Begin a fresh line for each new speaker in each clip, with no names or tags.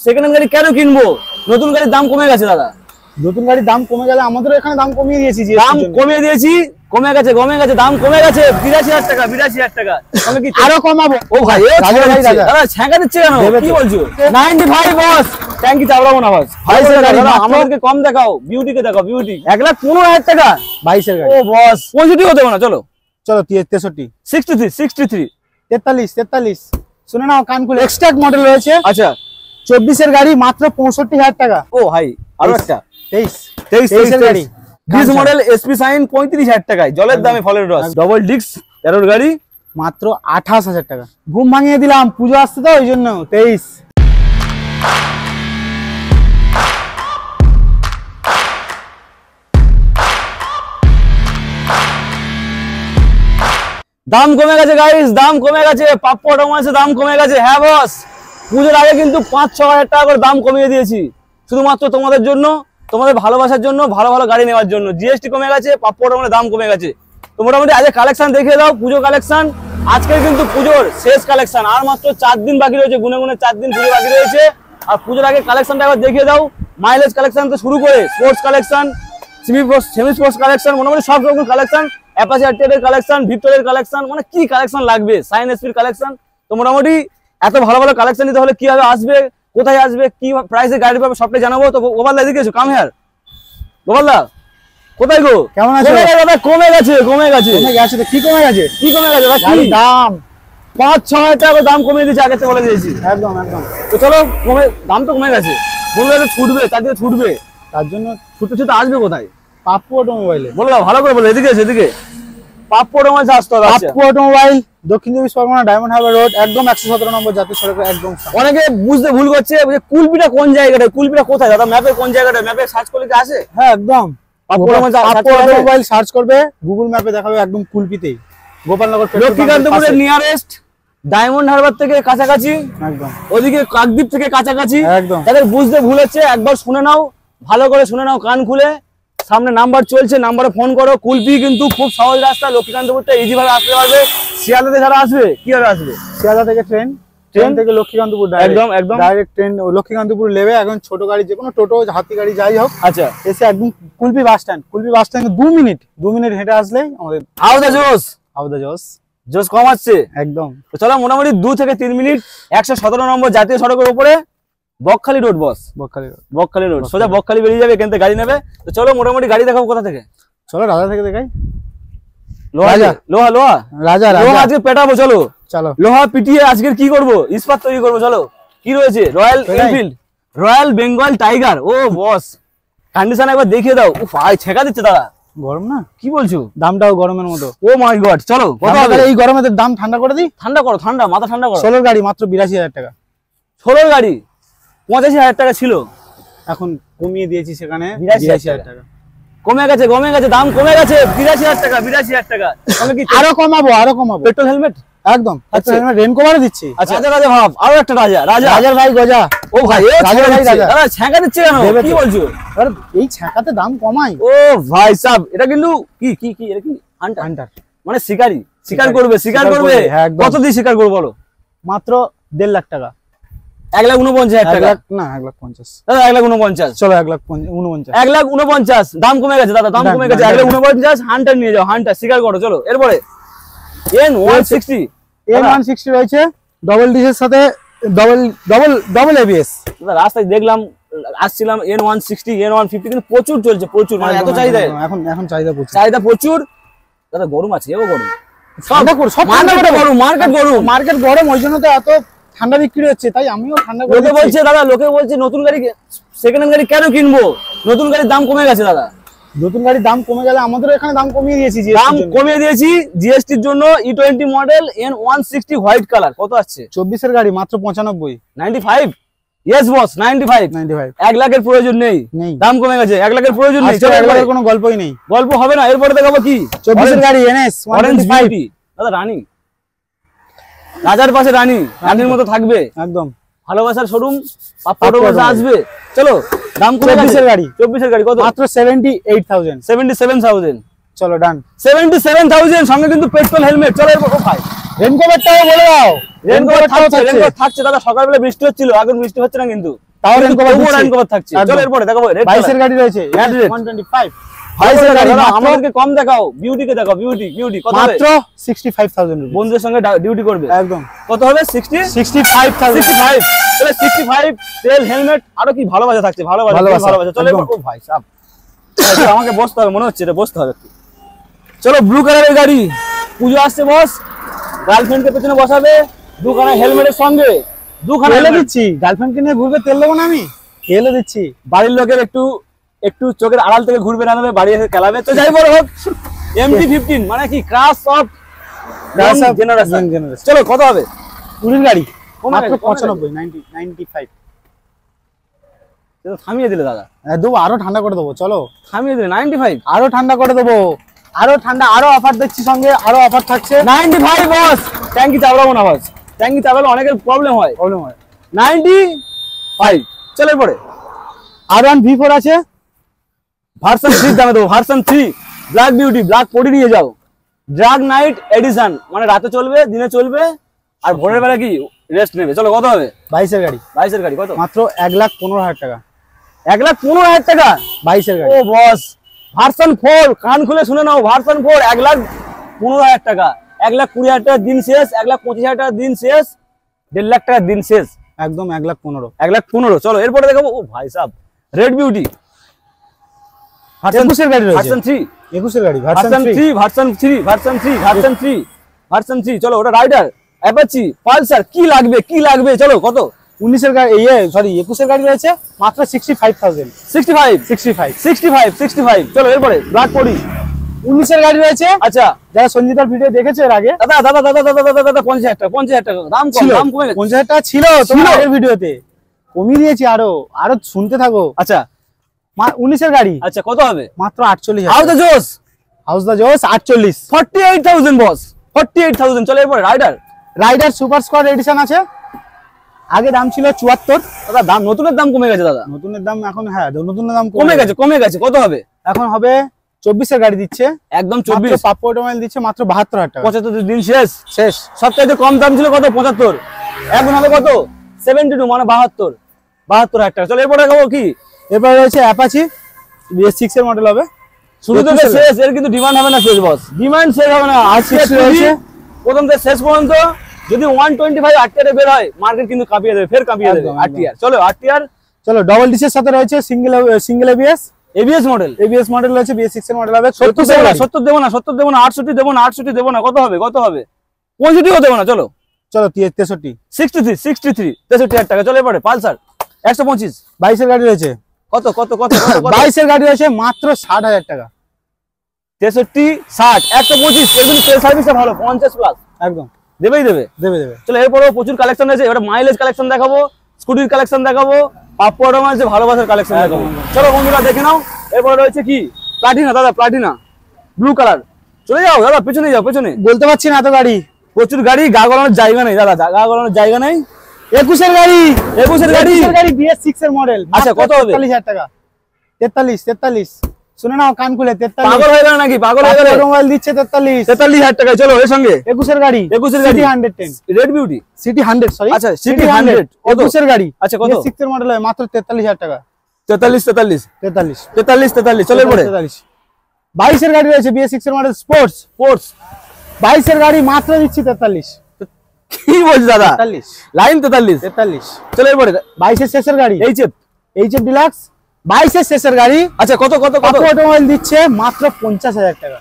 Second hand গাড়ি কেন কিনবো? নতুন গাড়ির দাম কমে গেছে দাদা।
নতুন গাড়ির দাম কমে গেলে আমাদের এখানে দাম কমিয়ে দিয়েছি।
দাম কমিয়ে দিয়েছি, কমে গেছে দাম কমে গেছে ৮২,০০০ টাকা, ৮২,০০০ টাকা। সঙ্গে কি
আরো কমাবো?
ও ভাই দাদা ছ্যাঁকা দিচ্ছে কেন? কি বলছো? 95 বস, ট্যাঙ্কি চাপড়াবো না বস। আমাদেরকে কম দেখাও, বিউটিকে দেখাও। বিউটি ১,১৫,০০০ টাকা 22 এর গাড়ি। ও বস 65 হতে না, চলো চলো
63
63
43 শুনে নাও কান খুলে। এক্সট্রাক্ট মডেল রয়েছে।
আচ্ছা
24 এর গাড়ি মাত্র 65,০০০ টাকা।
ও ভাই আরো একটা
23 এর গাড়ি
ডিস মডেল এসপি সাইন 35,০০০ টাকায়, জলের দামে ফলের রস। ডবল ডিস্ক 13 এর গাড়ি
মাত্র 28,০০০ টাকা। ঘুম ভাঙিয়ে দিলাম, পুজো আসছে তো ওই জন্য। 23
দাম কমে গেছে গাইস, দাম কমে গেছে। পাপ্পু অটোমোবাইলসে দাম কমে গেছে। হ্যাঁ বস, পুজোর আগে কিন্তু ৫-৬ হাজার টাকা করে দাম কমিয়ে দিয়েছি, শুধুমাত্র তোমাদের জন্য, তোমাদের ভালোবাসার জন্য, ভালো ভালো গাড়ি নেওয়ার জন্য। জিএসটি কমে গেছে, পাপ্পু অটোমোবাইলের দাম কমে গেছে। তো মোটামুটি আজকে কালেকশন দেখিয়ে দাও, পুজো কালেকশন। আজকে কিন্তু পুজোর শেষ কালেকশন, আর মাত্র 4 দিন বাকি রয়েছে, গুনে গুনে 4 দিন পুজো বাকি রয়েছে। আর পুজোর আগে কালেকশনটা একবার দেখিয়ে দাও। মাইলেজ কালেকশন তো শুরু করে sports collection, semi sports collection, মোটামুটি সব রকম কালেকশন। অ্যাপাচি আরটিআর কালেকশন, ভিক্টোরিয়ার কালেকশন, মানে কি কালেকশন লাগবে, সাইন এসপির কালেকশন। তো মোটামুটি এত ভালো ভালো কালেকশন নিতে হলে কিভাবে আসবে, কোথায় আসবে, কি প্রাইসে গাড়ি পাবে, সবটাই জানাবো। তো গোপালদা এদিকে এসো, কাম হিয়ার। গোপালদা কোথায় গো?
কেমন আছো?
কমে গেছে
তো কি কমে গেছে?
গাড়ির দাম ৫-৬ হাজার টাকা দাম কমিয়ে দিয়েছে, আগে থেকে বলে দিয়েছি।
একদম।
তো চলো, দাম তো কমে গেছে, ছুটবে, তার দিকে ছুটবে,
তার জন্য
ছুটতে আসবে কোথায়?
পাপ্পু অটোমোবাইলে।
বলে দাও ভালো করে, বলে এদিকে এসে, এদিকে পাপ্পু অটোমোবাইলস আসতে হবে।
পাপ্পু অটোমোবাইল, দক্ষিণ ২৪ পরগনা, ডায়মন্ড হারবার রোড, একদম ১১৭ নম্বর জাতীয় সড়কের একদম।
অনেকে বুঝতে ভুল করছে, কুলপিটা কোন জায়গাটা, কুলপিটা কোথায় দাদা? ম্যাপে কোন জায়গাটা? ম্যাপে সার্চ করলে কি আসে?
হ্যাঁ একদম, পাপ্পু অটোমোবাইল সার্চ করবে, গুগল ম্যাপে দেখাবে একদম কুলপিতেই। গোপালনগর
লক্ষ্মীকান্তপুরের নিয়ারেস্ট, ডায়মন্ড হারবার থেকে কাছাকাছি,
একদম
ওদিকে কাকদ্বীপ থেকে কাছাকাছি।
একদম।
তাদের বুঝতে ভুল হচ্ছে, একবার শুনে নাও, ভালো করে শুনে নাও, কান খুলে। সামনে নাম্বার চলছে, নাম্বারে ফোন করো। কুলপি কিন্তু খুব সহজ রাস্তা, লক্ষ্মীকান্তপুরটা ইজি ভাবে আসতে পারবে। শিয়ালদাতে যারা আসবে কিভাবে আসবে?
শিয়ালদা থেকে ট্রেন থেকে লক্ষ্মীকান্তপুর
একদম
ডাইরেক্ট ট্রেন লক্ষ্মীকান্তপুর নেবে। এখন ছোট গাড়ি, যে কোনো টোটো, হাতি গাড়ি যাই হোক,
আচ্ছা
এসে একদম কুলপি বাস স্ট্যান্ড 2 মিনিট হেঁটে আসলেই আমাদের
আওদা জোস কম আসছে
একদম।
তো চলো, মোটামুটি 2 থেকে 3 মিনিট, ১১৭ নম্বর জাতীয় সড়কের উপরে, বকখালি রোড বস, বকখালি রোড, সোজা বকখালি বেরিয়ে যাবে, এখান থেকে গাড়ি নেবে। তো চলো, মোটামুটি গাড়ি দেখাবো কোথা থেকে?
চলো রাজা থেকে দেখাই।
লোহা আজকে পেটাবো, চলো লোহা পিটিয়ে আজকে কি করবো? ইস্পাত তৈরি করবো। চলো, কি রয়েছে? Royal Enfield, royal Bengal tiger. ও বস, কন্ডিশন একবার দেখিয়ে দাও। ছেঁকা দিচ্ছে দাদা,
গরম না?
কি বলছো?
দামটাও গরমের মতো।
ও মাই গড, চলো
এই গরমে দাম ঠান্ডা করে দিই।
ঠান্ডা করো, মাথা ঠান্ডা করো।
16 গাড়ি মাত্র ৮২,০০০ টাকা।
16 গাড়ি ৮৫,০০০ টাকা ছিল,
এখন কমিয়ে দিয়েছি, সেখানে ৮২,০০০ টাকা
কমে গেছে, দাম কমে গেছে ৮২,০০০ টাকা, ৮২,০০০ টাকা।
আরো কমাবো।
পেট্রোল হেলমেট
একদম, রেন কভারও দিচ্ছি।
আচ্ছা রাজা ভাব, আরো একটা রাজার ভাই গজা। ও ভাই দাদা ছ্যাঁকা দিচ্ছে কেন? কি বলছো?
এই ছ্যাঁকাতে দাম কমাই।
ও ভাই সাহেব, এটা কিন্তু কি এটা কি হান্টার, মানে শিকার করবে। কত দিয়ে শিকার করবো বলো?
মাত্র ১.৫ লাখ টাকা।
১,৪৯,০০০ টাকা
না, ১,৫০,০০০
দাদা, ১,৪৯,০০০।
চলো ১,৪৯,০০০।
১,৪৯,০০০ দাম কমে গেছে দাদা, দাম কমে গেছে। ১,৪৯,০০০ হান্টার নিয়ে যাও, হান্টার শিকার করো। চলো, এরপরে
N160 রয়েছে, ডবল ডিসের সাথে ডবল এবিএস।
রাস্তায় দেখলাম, আসছিলাম, N160 N150 কিন্তু প্রচুর চলছে, প্রচুর, মানে এত চাহিদা।
এখন চাহিদা প্রচুর
দাদা। গরম আছে, গরম,
মার্কেট গরম, ওই জন্য তো এত ঠান্ডা বিক্রি হচ্ছে। তাই আমিও ঠান্ডা
লোকে বলছে দাদা, নতুন গাড়ি, সেকেন্ড হ্যান্ড গাড়ি কেন কিনবো? নতুন গাড়ির দাম কমে গেছে দাদা।
নতুন গাড়ির দাম কমে গেলে আমাদের এখানে দাম কমিয়ে দিয়েছি,
জিএসটির জন্য। E20 model N160 white colour, কত আসছে?
24 এর গাড়ি মাত্র 95।
95? Yes boss, 95। 1 লাখের প্রয়োজন নেই, দাম কমে গেছে। 1 লাখের প্রয়োজন নেই,
1 লাখের কোনো গল্পই নেই,
গল্প হবে না। এরপরে দেখাবো কি?
24 এর গাড়ি NS 125
দাদা। রাজার পাশে রানীর মতো থাকবে, একদম ভালোবাসার শোরুম, আসবে। চলো, দাম কমে গেছে। 24 এর গাড়ি কত?
মাত্র 78,000,
77,000।
চলো ডান,
77,000 সঙ্গে কিন্তু পেট্রোল হেলমেট। চলো,
রেনকোভারটাও বলে দাও।
রেনকোভার থাকছে দাদা। সকালবেলা বৃষ্টি হচ্ছিল, এখন বৃষ্টি হচ্ছে না কিন্তু।
তাও রেন কভার
রেন কভার থাকছে। চলো এরপরে দেখাবো
22 এর গাড়ি রয়েছে
red red।
125
22 এর গাড়ি আমাদেরকে কম দেখাও, বিউটিকে দেখাও, বিউটি কত হবে?
মাত্র 65000 রুপি।
বন্ধুদের সঙ্গে ডিউটি করবে
একদম
কত হবে? 65
65000
তাহলে 65 তেল হেলমেট আরো কি ভালোবাসা থাকছে, ভালোবাসা। চলো ও ভাই সাহেব আমাকে বসতে হবে মনে হচ্ছে, এটা বসতে হবে একটু। চলো ব্লু কালারের গাড়ি, পুজো আসছে বস, গার্লফ্রেন্ডকে পেছনে বসাবে, দুখানা হেলমেটের সঙ্গে দুখানা
তেলও দিচ্ছি, গার্লফ্রেন্ডকে নিয়ে ঘুরবে, তেল দেবো না আমি, তেলও দিচ্ছি।
বাড়ির লোকের একটু চোখের আড়াল থেকে ঘুরবে না, দেবে বাড়ি এসে খেলাবে। তো যাই বড় হোক, MT-15 মানে কি ক্রাশ অফ জেনারেশন। চলো কত হবে?
20 গাড়ি মাত্র
কমে গেছে।
95 95
থামিয়ে দিলে দাদা,
দেবো, আরো ঠান্ডা করে দেবো। চলো
থামিয়ে দিলে 95
আরো ঠান্ডা করে দেবো, আরো ঠান্ডা, আরো অফার দিচ্ছি, সঙ্গে আরো অফার থাকছে।
95 বস। ট্যাঙ্কি চাপড়াবো না বস, ট্যাঙ্কি চাপড়ালে অনেকের প্রবলেম হয়। 95। চলো এরপরে
R1 V4 আছে,
ভার্সন 3 দামে দেবো, ভার্সন 3 ব্ল্যাক বিউটি, ব্ল্যাক পরি নিয়ে যাও, ড্রাগ নাইট এডিশন, মানে রাতে চলবে দিনে চলবে আর ভোরের বেলা কি রেস্ট নেবে। চলো কত হবে?
22 এর গাড়ি,
22 এর গাড়ি কত?
মাত্র 1,15,000 টাকা।
1,15,000 টাকা
22 এর গাড়ি।
ও বস, ভার্সন 4 কান খুলে শুনে নাও, ভার্সন 4 1,15,000 টাকা, 1,20,000 টাকার দিন শেষ, 1,25,000 টাকার দিন শেষ, 1.5 লাখ টাকার দিন শেষ,
একদম 1,15,000।
1,15,000। চলো এরপরে দেখাবো, ও ভাই সাহেব রেড বিউটি,
21 এর গাড়ি রয়েছে,
ভার্সন 3,
21 এর গাড়ি,
ভার্সন 3। চলো ওটা রাইডার, অ্যাপাচি, পালসার, কি লাগবে চলো কত?
19 এর গাড়ি, 21 এর গাড়ি রয়েছে মাত্র 65,000।
65। চলো এরপরে ব্ল্যাক পরি,
19 এর গাড়ি রয়েছে।
আচ্ছা
যারা সঞ্জিতার ভিডিও দেখেছে এর আগে,
দাদা 50,000 টাকা দাম কমে গেছে।
50,000 টাকা ছিল তোমার আগের ভিডিওতে, কমিয়ে দিয়েছি আরো শুনতে থাকো।
আচ্ছা
19 এর গাড়ি,
আচ্ছা কত হবে?
মাত্র 48,000।
হাউ দ্য জোস,
48
48,000 বস, 48,000। চলো এরপরে
রাইডার সুপার স্কোয়াড এডিশন আছে, আগে দাম ছিল 74।
দাদা দাম নতুনের দাম কমে গেছে দাদা,
নতুনের দাম এখন, হ্যাঁ নতুনের দাম
কমে গেছে। কত হবে?
এখন হবে 24 এর গাড়ি দিচ্ছে,
একদম 24।
পাপ্পু অটোমোবাইল দিচ্ছে মাত্র 72,000 টাকা।
75 দিন শেষ। সবচাইতে কম দাম ছিল কত? 75। এখন হবে কত? 72 মানে 72,000 টাকা। চলো এরপরে দেখাবো কি,
এরপর রয়েছে অ্যাপাচি BS6 এর মডেল হবে,
শুরু থেকে শেষ, এর কিন্তু ডিমান্ড হবে না শেষ বস, ডিমান্ড শেষ হবে না। আজকে রয়েছে প্রথম থেকে শেষ পর্যন্ত, যদি 125 আরটিআর বের হয় মার্কেট কিন্তু কাঁপিয়ে দেবে, ফের কাঁপিয়ে দেবে আরটিআর। চলো আরটিআর,
চলো ডাবল ডিসের সাথে রয়েছে সিঙ্গেল
এবিএস মডেল,
রয়েছে, BS6 এর মডেল হবে।
70 দেবো না, 68 দেবো না, কত হবে? 65 দেবো না। চলো
63
63,000 টাকা। চলো এরপরে পালসার 125,
22 এর গাড়ি রয়েছে,
কত
22 এর গাড়ি রয়েছে মাত্র 60,000 টাকা।
63, 60, 125। এর কিন্তু তেল সার্ভিসটা ভালো, 50 প্লাস
একদম
দেবে।
দেবে।
চলো এরপরেও প্রচুর কালেকশন রয়েছে, এবার মাইলেজ কালেকশন দেখাবো, স্কুটির কালেকশন দেখাবো, পাপ্পু অটোমোবাইলস ভালোবাসার কালেকশন দেখাবো। চলো বন্ধুরা দেখে নাও। এরপরে রয়েছে কি, প্লাটিনা দাদা, প্লাটিনা ব্লু কালার। চলে যাও দাদা, পেছনে যাও, পেছনে
বলতে পারছি না, এত গাড়ি,
প্রচুর গাড়ি, গা গলানোর জায়গা নেই দাদা, গা গলানোর জায়গা নেই।
21 এর গাড়ি,
21 এর গাড়ি
BS6 এর মডেল।
আচ্ছা কত হবে?
43,000 টাকা। 43 শুনে নাও কান খুলে, 43।
পাগল হয়ে গেল নাকি? পাগল হয়ে গেল,
মোবাইল দিচ্ছে 43,000
টাকায়। চলো এর সঙ্গে
21 এর গাড়ি,
City
110
red beauty,
City 100 sorry,
আচ্ছা City 100
21 এর গাড়ি।
আচ্ছা কত?
BS6 এর মডেল হয় মাত্র 43,000 টাকা।
43।
43।
চলো এরপরে
22 এর গাড়ি রয়েছে, BS6 এর মডেল স্পোর্টস। 22 এর গাড়ি মাত্র দিচ্ছি 43।
কি বলছিস দাদা?
43
লাইন 43। চলো এরপরে
22 এর শেষের গাড়ি,
এইচএফ
ডিলাক্স, 22 এর শেষের গাড়ি।
আচ্ছা কত
অটোমোবাইল দিচ্ছে মাত্র 50,000 টাকা।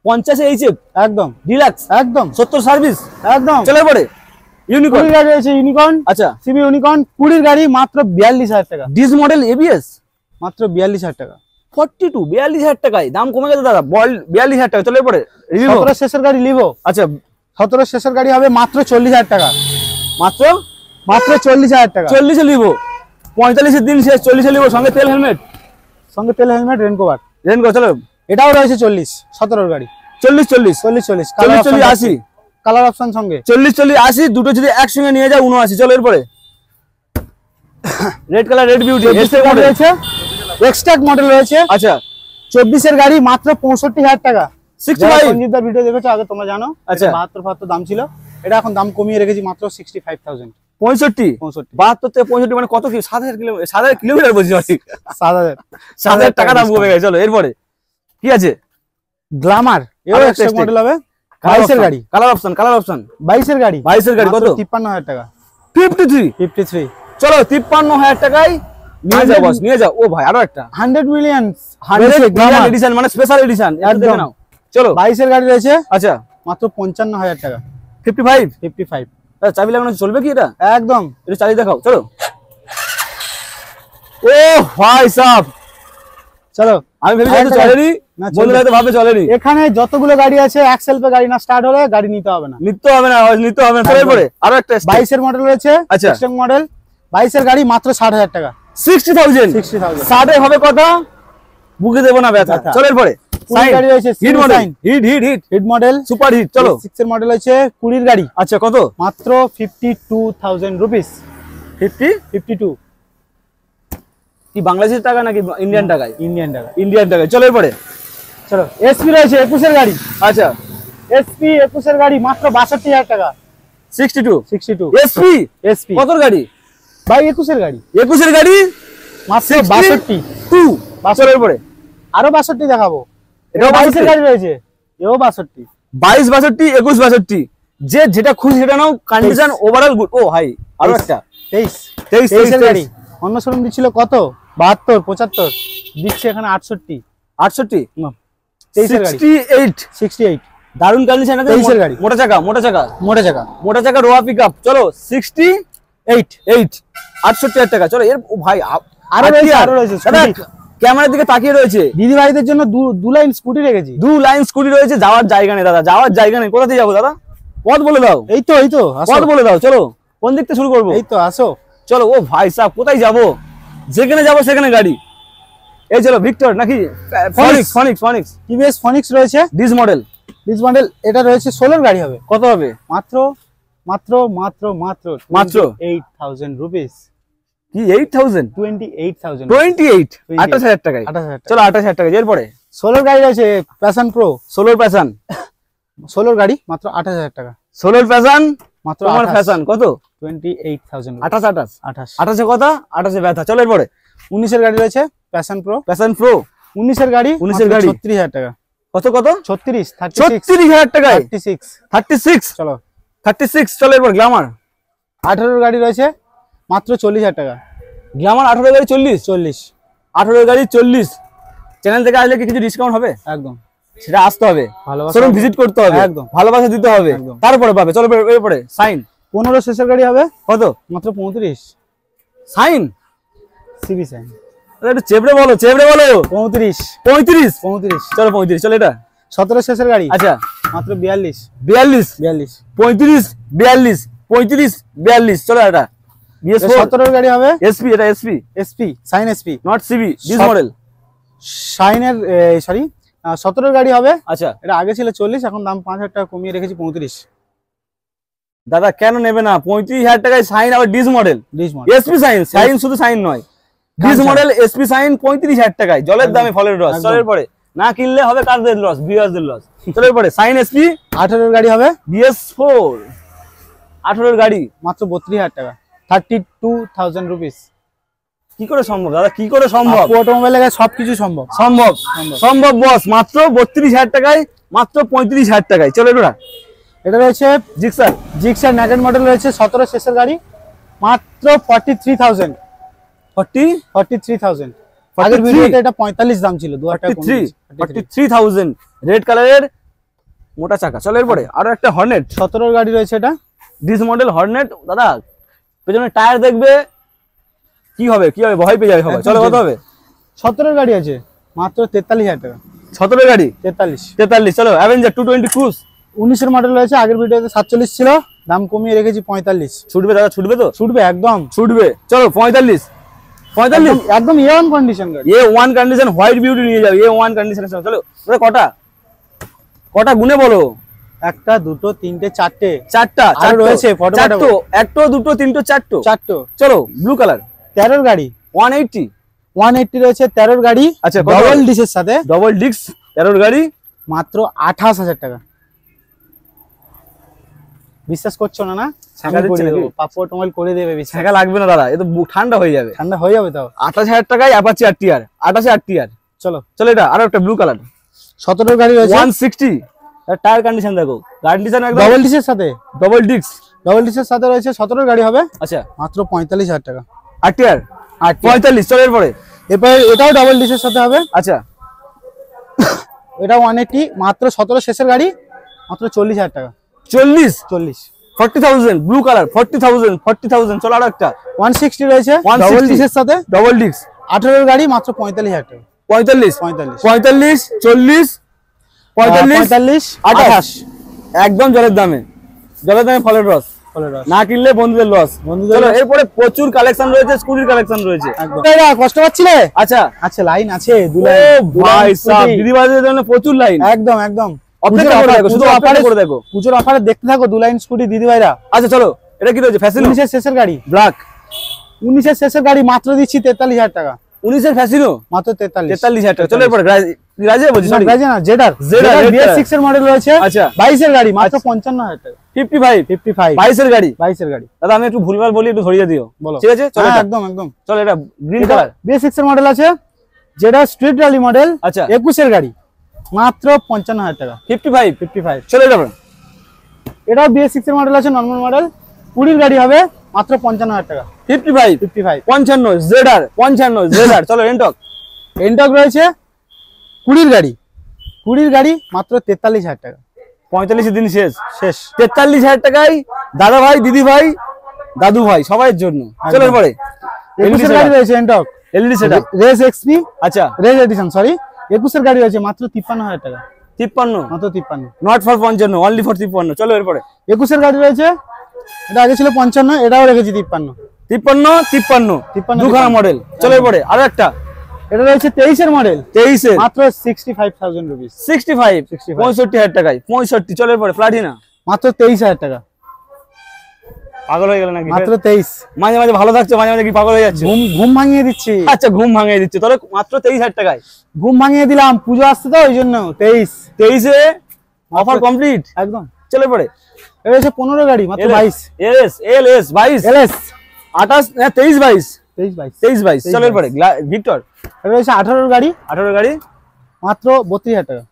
50 এইচএফ
একদম
ডিলাক্স,
একদম
70 সার্ভিস
একদম।
চলো এরপরে ইউনিকর্ন
গাড়ি রয়েছে, ইউনিকর্ন,
আচ্ছা
সিবি ইউনিকর্ন 20 গাড়ি মাত্র 42,000 টাকা।
ডিস মডেল এবিএস
মাত্র 42,000 টাকা।
42,000 টাকায় দাম কমে গেছে দাদা, 42,000 টাকা। চলো এরপরে
17 শেষের গাড়ি লিভো,
আচ্ছা
17 শেষের গাড়ি হবে মাত্র 40,000 টাকা। মাত্র 40,000 টাকা।
40 লিভো, 45 এর দিন শেষ, 40 লিভো, সঙ্গে তেল হেলমেট,
রেনকোভার।
চলো
এটাও রয়েছে 40, 17 গাড়ি,
40 80
কালার অপশন সঙ্গে,
40 80 দুটো যদি একসঙ্গে নিয়ে যায় 79। চলো এরপরে রেড কালার রেড বিউটি
রয়েছে, এক্সট্রাক্ট মডেল রয়েছে,
আচ্ছা
24 এর গাড়ি মাত্র 65,000 টাকা।
65
সঞ্জিত দার ভিডিও দেখেছো আগে তোমরা জানো,
আচ্ছা
72 দাম ছিল, এটা এখন দাম কমিয়ে রেখেছি মাত্র 65,000।
65 72 থেকে 65 মানে কত কি 7000 কিলোমিটার 7000 কিলোমিটার বলছি সঠিক 7000 টাকা দাম কমে গেছে। চলো এরপরে কি আছে?
গ্ল্যামার এর এক্সট্রা মডেল হবে 22 এর গাড়ি,
কালার অপশন
22 এর গাড়ি,
22 এর গাড়ি কত?
53000 টাকা,
53 চলো 53000 টাকায় নিয়ে যাও বস, নিয়ে যাও। ও ভাই আরো একটা
100 মিলিয়ন
100 এডিশন মানে স্পেশাল এডিশন দেখে নাও। চলো
22 এর গাড়ি রয়েছে,
আচ্ছা
মাত্র 55000 টাকা,
55 চাবি লাগানো চলবে কি এটা?
একদম।
এটা চালিয়ে দেখাও চলো। ও ভাই সাহেব,
চলো
আমি ভেবেছি তো চলেনি, বন্ধুরা হয়তো ভাবে চলেনি।
এখানে যতগুলো গাড়ি আছে এক সেলফে গাড়ি না স্টার্ট হলে গাড়ি নিতে হবে না,
নিতে হবে না। চলো এরপরে আরো একটা
22 এর মডেল রয়েছে,
আচ্ছা
এক্সট্রা মডেল 22 এর গাড়ি মাত্র 60000 টাকা,
60000 60 হবে কথা বুকে দেব না ব্যথা। চলো এরপরে
গাড়ি রয়েছে
hit model, hit model super hit. চলো
6 এর মডেল হচ্ছে 20 এর গাড়ি,
আচ্ছা কত?
মাত্র 52000 রুপিস। 52
কি বাংলাদেশের টাকা নাকি ইন্ডিয়ান টাকায়?
ইন্ডিয়ান টাকায়।
চলো এরপরে
চলো এসপি রয়েছে 21 এর গাড়ি,
আচ্ছা
এসপি 21 এর গাড়ি মাত্র 62000 টাকা,
62 এসপি কত গাড়ি
ভাই? 21 এর গাড়ি,
21 এর গাড়ি
মাত্র 62।
চলো এরপরে
আরো 62 দেখাবো।
এটাও
22 এর গাড়ি রয়েছে, এও 62,
22 62 21 62 যে যেটা খুশি সেটা নাও, কন্ডিশন ওভারঅল গুড। ও ভাই আরো একটা
23 এর গাড়ি, অন্য শোরুম দিচ্ছিল কত 72 75, দিচ্ছে এখানে 68 23 এর গাড়ি, 68
দারুন কন্ডিশন আছে।
23 এর গাড়ি,
মোটা চাকা রোয়া পিকআপ। চলো 68 68000 টাকা। চলো এর ও ভাই
আরো রয়েছে
ক্যামেরার দিকে তাকিয়ে রয়েছে।
দিদি ভাইদের জন্য 2 লাইন স্কুটি রেখেছি,
2 লাইন স্কুটি রয়েছে। যাওয়ার জায়গা নেই দাদা, যাওয়ার জায়গা নেই। কোথা থেকে যাবো দাদা? পথ বলে দাও।
এই তো
পথ বলে দাও। চলো কোন দিক থেকে শুরু করবো?
এই তো আসো।
চলো ও ভাই সাহেব কোথায় যাবো? যেখানে যাবো সেখানে গাড়ি। এই চলো ভিক্টর নাকি ফনিক্স
টিভিএস ফনিক্স রয়েছে,
ডিস মডেল
এটা রয়েছে 16 গাড়ি হবে।
কত হবে?
মাত্র 28000 রুপিস।
কি 8000?
28000
28000 টাকায়। চলো 28000 টাকা। এরপরে
16 গাড়ি রয়েছে প্যাশন প্রো,
16
গাড়ি মাত্র 28000 টাকা,
16 প্যাশন
মাত্র
তোমার ফ্যাশন কত?
28000
28 কথা 28 ব্যথা। চলো এরপরে
19 এর গাড়ি রয়েছে প্যাশন প্রো 19 এর গাড়ি, 36000 টাকা।
কত
36000
টাকায়
36 চলো
36। চলো এরপর গ্ল্যামার
18 এর গাড়ি রয়েছে মাত্র 40000 টাকা,
গ্ল্যামার 18 এর গাড়ি 40 18 এর গাড়ি 40। চ্যানেল থেকে আসলে কি কিছু ডিসকাউন্ট হবে?
একদম,
সেটা আসতে হবে,
ভালোবাসা
শোরুম ভিজিট করতে হবে,
একদম
ভালোবাসা দিতে হবে, তারপরে পাবে। চলো এরপরে সাইন
15 শেষের গাড়ি হবে
কত?
মাত্র 35।
সাইন
সিবি সাইন
একটু চেপড়ে বলো
35।
চলো 35। চলো এটা
17 শেষের গাড়ি,
আচ্ছা
মাত্র 42
35 42। চলো এটা
BS4 17 এর গাড়ি হবে
এসপি। এটা SP
Shine SP
not CB, this model
সাইনের সরি 17 এর গাড়ি হবে।
আচ্ছা
এটা আগে ছিল 40, এখন দাম 5000 টাকা কমিয়ে রেখেছি 35।
দাদা কেন নেবে না? 35000 টাকায় সাইন আবার ডিস মডেল এসপি সাইন শুধু সাইন নয়, ডিস মডেল এসপি সাইন 35000 টাকায়। জলের দামে ফলের রস। চলো এরপরে না কিনলে হবে কারদের লস, ভিউয়ারদের লস। চলো এরপরে সাইন এসপি 18
এর গাড়ি হবে
BS4 18 এর গাড়ি
মাত্র 32000 টাকা, 32000 রুপিস।
কি করে সম্ভব দাদা? কি করে সম্ভব?
অটোমোবাইলে সবকিছু সম্ভব
বস। মাত্র 32000 টাকায়, মাত্র 35000 টাকায়। চলো
এটা রয়েছে জিক্সার ন্যাগেট মডেল রয়েছে 17 শেষের গাড়ি, মাত্র 43000। আগের ভিডিওতে এটা 45 দাম ছিল,
43000 রেড কালারের মোটা চাকা। চলো এরপরে আরো একটা হর্নেট
17 এর গাড়ি রয়েছে, এটা
ডিস মডেল হর্নেট। দাদা পেছনে টায়ার দেখবে কি হবে ভয় পেয়ে যাবে সবাই। চলো কত হবে?
17 এর গাড়ি আছে মাত্র 43000 টাকা,
17 এর গাড়ি 43। চলো অ্যাভেঞ্জার 220 ক্রুজ
19 এর মডেল রয়েছে, আগের ভিডিওতে 47 ছিল, দাম কমিয়ে রেখেছি 45।
ছুটবে দাদা? ছুটবে তো?
ছুটবে, একদম
ছুটবে। চলো 45
একদম A1 কন্ডিশন গাড়ি,
A1 কন্ডিশন হোয়াইট বিউটি নিয়ে যাবে A1 কন্ডিশনের সঙ্গে। চলো কটা গুনে বলো?
1 2 3 4
চারটা
রয়েছে, ফটো পাঠাবো।
1 2 3 4 চলো ব্লু কালার
13 এর গাড়ি 180 রয়েছে, 13 এর গাড়ি।
আচ্ছা
ডবল ডিসের সাথে,
ডবল ডিস্ক 13 এর গাড়ি
মাত্র 28000 টাকা, বিশ্বাস করছো না? না
ছাকা দিচ্ছে নাকি?
পাপ্পু অটোমোবাইল করে দেবে বিশ্বাস।
ছাকা লাগবে না দাদা, এ তো ঠান্ডা হয়ে যাবে।
ঠান্ডা হয়ে যাবে তাও।
28,000 টাকায় অ্যাপাচি আরটিআর, 28 আরটিআর।
চলো
চলো এটা আরো একটা ব্লু কালার
17 গাড়ি রয়েছে
160। টায়ার কন্ডিশন দেখো, গাড়ি ডিজাইন একদম
ডবল ডিসের সাথে,
ডবল ডিস্ক।
ডবল ডিসের সাথে রয়েছে 17 গাড়ি হবে
আচ্ছা
মাত্র 45,000 টাকা।
আরটিআর 45। চলো এরপরে
এরপরে এটাও ডবল ডিসের সাথে হবে।
আচ্ছা
এটা 180 মাত্র 17 শেষের গাড়ি মাত্র 40,000 টাকা।
40
40
ব্লু কালার 40,000। চলো আরো একটা
160 রয়েছে
160
ডবল ডিসের সাথে,
ডবল ডিস্ক
18 গাড়ি মাত্র 45,000 টাকা।
45
45
45 40 45
45
28 একদম জলের দামে, জলের দামে ফলের রস।
ফলের রস
না কিনলে বন্ধুদের লস।
বন্ধুদের
চলো
loss।
এরপরে প্রচুর কালেকশন রয়েছে, স্কুটির কালেকশন রয়েছে।
একদম কষ্ট পাচ্ছিলে?
আচ্ছা
আচ্ছা লাইন আছে
ও ভাই সাহেব, দিদিবাজের জন্য প্রচুর লাইন।
একদম একদম
অপেক্ষা করে দেখো, শুধু অপেক্ষা করে দেখো।
পুজোর অফারে দেখতে থাকো 2 লাইন স্কুটি দিদি ভাইরা।
আচ্ছা চলো এটা কি রয়েছে? ফ্যাসিনো
19 এর শেষের গাড়ি,
ব্ল্যাক
19 এর শেষের গাড়ি মাত্র দিচ্ছি 43,000 টাকা।
19 এর ফ্যাসিনো
মাত্র 43,000
টাকা। চলো এরপরে রাজে বলছি, সরি
না জেডার
জেডার
BS6 এর মডেল রয়েছে।
আচ্ছা
22 এর গাড়ি মাত্র 55,000 টাকা।
55 22 এর গাড়ি।
22 এর গাড়ি
দাদা আমি একটু ভুলভাল বলি, একটু ধরিয়ে দিও।
বলো।
ঠিক আছে চলো এটা।
একদম একদম
চলো এটা গ্রিন
এটা
কালার
BS6 এর মডেল আছে, যেটা স্ট্রিট র্যালি মডেল।
আচ্ছা
21 এর গাড়ি মাত্র 55,000 টাকা।
55 চলো এটা
এটাও BS6 এর মডেল আছে, নরমাল মডেল 20 গাড়ি হবে মাত্র 55,000 টাকা।
55 55 জেডার 55 জেডার। চলো এন্টক
রয়েছে 20 গাড়ি, 20 গাড়ি মাত্র 43,000 টাকা।
45 দিন শেষ
শেষ
43,000 টাকায় দাদা ভাই, দিদি ভাই, দাদু ভাই সবার জন্য। চলো এরপরে
21 এর গাড়ি রয়েছে Ntorq
LED setup.
Race XP,
আচ্ছা
রেস এডিশন সরি। 21 এর গাড়ি রয়েছে মাত্র 53,000 টাকা।
53
মাত্র 53,
নট ফর 55, অনলি ফর 53। চলো এরপরে
21 এর গাড়ি রয়েছে, এটা আগে ছিল 55, এটাও রেখেছি 53
দুখানা মডেল। চলো এরপরে আরো একটা,
এটা রয়েছে 23 এর মডেল
23 এর
মাত্র 65,000 রুপিস।
65 65,000 টাকায় 65। চলো এরপরে প্লাটিনা
মাত্র 23,000 টাকা।
পাগল হয়ে গেল নাকি?
মাত্র 23।
মাঝে মাঝে ভালো থাকছো, মাঝে মাঝে কি পাগল হয়ে যাচ্ছে?
ঘুম ভাঙিয়ে দিচ্ছি।
আচ্ছা ঘুম ভাঙিয়ে দিচ্ছে, তাহলে মাত্র 23,000 টাকায়
ঘুম ভাঙিয়ে দিলাম, পুজো আসছে তো ওই জন্য
23 এ অফার কমপ্লিট
একদম।
চলো এরপরে
এটা হচ্ছে 15 গাড়ি মাত্র 22।
LS 22
LS
28 23 22
23
22। চলো এরপরে ভিক্টর
এটা রয়েছে 18 গাড়ি
18 গাড়ি
মাত্র 32,000 টাকা।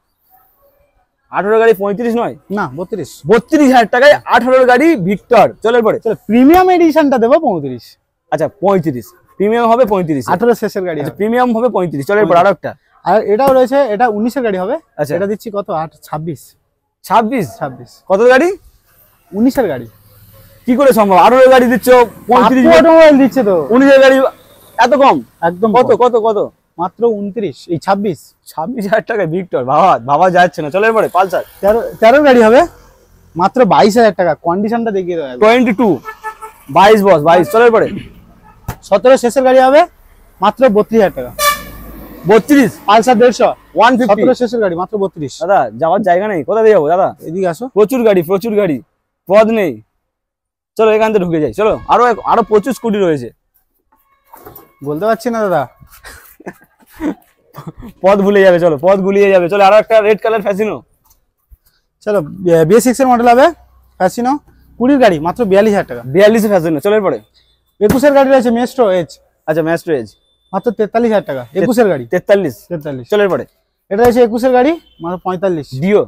18 গাড়ি 35 নয়
না 32।
32,000 টাকায় 18 গাড়ি ভিক্টর। চলো এরপরে
চলো প্রিমিয়াম এডিশনটা দেবো 35।
আচ্ছা 35 প্রিমিয়াম হবে 35।
18 শেষের গাড়ি হবে।
প্রিমিয়াম হবে 35। চলো এরপর আরো একটা,
আর এটাও রয়েছে, এটা 19 এর গাড়ি হবে।
আচ্ছা
এটা দিচ্ছি কত 26
26 কত গাড়ি?
19 এর গাড়ি।
কি করে সম্ভব? 18 গাড়ি দিচ্ছ 35
অটোমোবাইল দিচ্ছে তো।
19 এর গাড়ি এত কম?
একদম
কত কত কত?
মাত্র 29 এই
26,000 টাকায় ভিক্টর। ভাবা যাচ্ছে না। চলো এরপরে পালসার
13 গাড়ি হবে মাত্র 22,000 টাকা। কন্ডিশনটা দেখিয়ে দাও
22 22 বস 22। চলো এরপরে
17 শেষের গাড়ি হবে মাত্র 32,000 টাকা।
32
পালসার 150
150
17 শেষের গাড়ি মাত্র 32।
দাদা যাওয়ার জায়গা নেই, কোথা দিয়ে যাবো দাদা?
এদিকে আসো।
প্রচুর গাড়ি পথ নেই। চলো এখান থেকে ঢুকে যাই। চলো আরো প্রচুর স্কুটি রয়েছে,
বলতে পারছি না দাদা,
পথ ভুলে যাবে। চলো পথ গুলিয়ে যাবে। চলো আরো একটা রেড কালার ফ্যাসিনো।
চলো BS6 এর মডেল হবে ফ্যাসিনো 20 গাড়ি মাত্র 42,000 টাকা।
42 এ ফ্যাসিনো। চলো এরপরে
21 এর গাড়ি রয়েছে মেস্ট্রো এজ।
আচ্ছা ম্যাস্ট্রো এজ
মাত্র 43,000 টাকা। 21 এর গাড়ি
43। চলো এরপরে
এটা রয়েছে 21 এর গাড়ি মাত্র 45।
Dio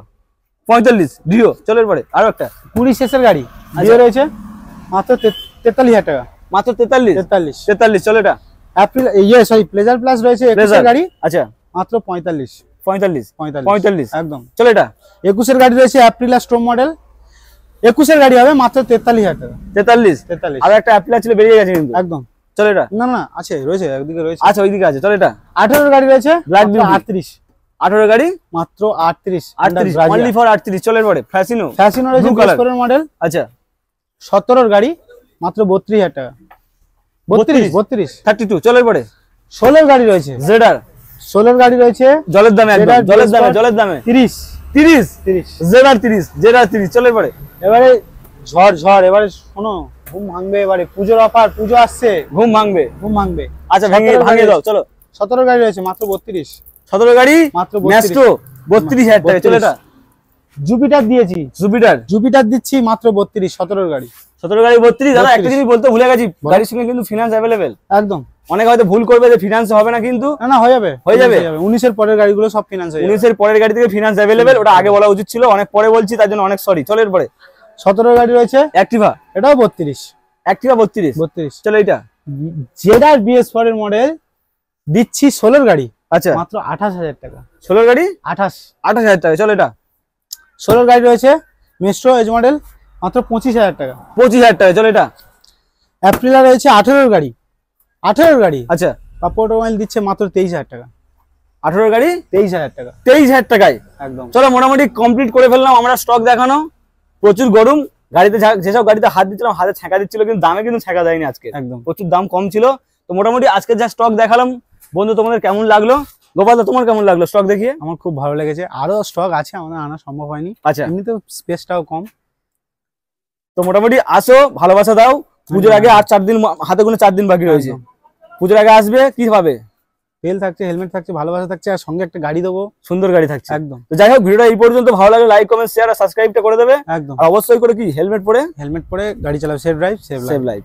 45 Dio. চলো এরপরে আরো একটা
20 শেষের গাড়ি ডিও রয়েছে মাত্র 43,000 টাকা।
মাত্র 43। চলো এটা
এপ্রিল সরি প্লেজার প্লাস রয়েছে 21 এর গাড়ি।
আচ্ছা
মাত্র 45 একদম।
চলো এটা
21 এর গাড়ি রয়েছে অ্যাপ্রিলা স্ট্রম মডেল। 21 এর গাড়ি হবে মাত্র 43,000 টাকা।
43 আর একটা অ্যাপ্রিলা ছিল, বেরিয়ে গেছে কিন্তু।
একদম।
চলো এটা
না না আছে, রয়েছে একদিকে রয়েছে।
আচ্ছা ওইদিকে আছে। চলো এটা
18 এর গাড়ি রয়েছে
ব্ল্যাক
মাত্র 38।
18 গাড়ি
মাত্র 38
অনলি ফর 38। চলো এরপরে ফ্যাসিনো
রয়েছে ব্লু মডেল।
আচ্ছা
17 এর গাড়ি মাত্র 32,000 টাকা। 32
32। চলো এরপরে
16 এর গাড়ি রয়েছে
জেডার।
16 এর গাড়ি রয়েছে
জলের দামে একদম, জলের দামে
30
জেডার 30। চলো এরপরে
এবারে ঝড় এবারে শোনো, ঘুম ভাঙবে এবারে। পুজোর অফার, পুজো আসছে,
ঘুম ভাঙবে। আচ্ছা ভাঙিয়ে দাও। চলো
17 গাড়ি রয়েছে মাত্র 32।
17 গাড়ি
মাত্র
ম্যাস্ট্রো 32,000 টাকা। চলো এটা
জুপিটার দিয়েছি,
জুপিটার
দিচ্ছি মাত্র 32, 17 গাড়ি।
17 গাড়ি 32। দাদা একটা জিনিস বলতে ভুলে গেছি, গাড়ির সঙ্গে কিন্তু ফিনান্স অ্যাভেলেবেল।
একদম।
অনেকে হয়তো ভুল করবে যে ফিনান্স হবে না, কিন্তু
না হয়ে যাবে। 19 এর পরের গাড়িগুলো সব ফিনান্স হয়ে যাবে।
19 এর পরের গাড়ি থেকে ফিনান্স অ্যাভেলেবেল। ওটা আগে বলা উচিত ছিল, অনেক পরে বলছি, তার জন্য অনেক সরি। চলো এরপরে
17 গাড়ি রয়েছে
অ্যাক্টিভা,
এটাও 32।
অ্যাক্টিভা 32। চলো এটা
জেডার BS4 এর মডেল দিচ্ছি 16 গাড়ি,
আচ্ছা
মাত্র 28,000 টাকা।
16 গাড়ি
28,000
টাকা। চলো এটা
16 গাড়ি রয়েছে মেস্ট্রো এজ মডেল, মাত্র 25,000 টাকা।
25,000 টাকা। চলো এটা
অ্যাপ্রিলা রয়েছে 18 গাড়ি।
আচ্ছা
পাপ্পু অটোমোবাইল দিচ্ছে মাত্র 23,000 টাকা।
18 গাড়ি
23,000 টাকা,
23,000 টাকায়
একদম।
চলো মোটামুটি কমপ্লিট করে ফেললাম আমরা স্টক দেখানো। প্রচুর গরম গাড়িতে, যেসব গাড়িতে হাত দিচ্ছিলাম হাতে ছ্যাঁকা দিচ্ছিল, কিন্তু দামে কিন্তু ছ্যাঁকা দেয়নি আজকে,
একদম
প্রচুর দাম কম ছিল। তো মোটামুটি আজকে যা স্টক দেখালাম বন্ধু, তোমাদের কেমন লাগলো? গোপাল দা তোমার কেমন লাগলো স্টক দেখিয়ে?
আমার খুব ভালো লেগেছে। আরো স্টক আছে, আমাদের আনা সম্ভব হয়নি,
আচ্ছা
এমনিতেও স্পেসটাও কম।
তো মোটামুটি আসো, ভালোবাসা দাও। পুজোর আগে আর 4 দিন, হাতে কোনো 4 দিন বাকি রয়েছে। পুজোর আগে আসবে, কি পাবে?
তেল থাকছে, হেলমেট থাকছে, ভালোবাসা থাকছে, আর সঙ্গে একটা গাড়ি দেবো,
সুন্দর গাড়ি থাকছে
একদম।
তো যাই হোক, ভিডিওটা এই পর্যন্ত ভালো লাগলে লাইক কমেন্ট শেয়ার আর সাবস্ক্রাইবটা করে দেবে
একদম।
আর অবশ্যই করে কি হেলমেট পরে
গাড়ি চালাও। Safe drive, save
save life.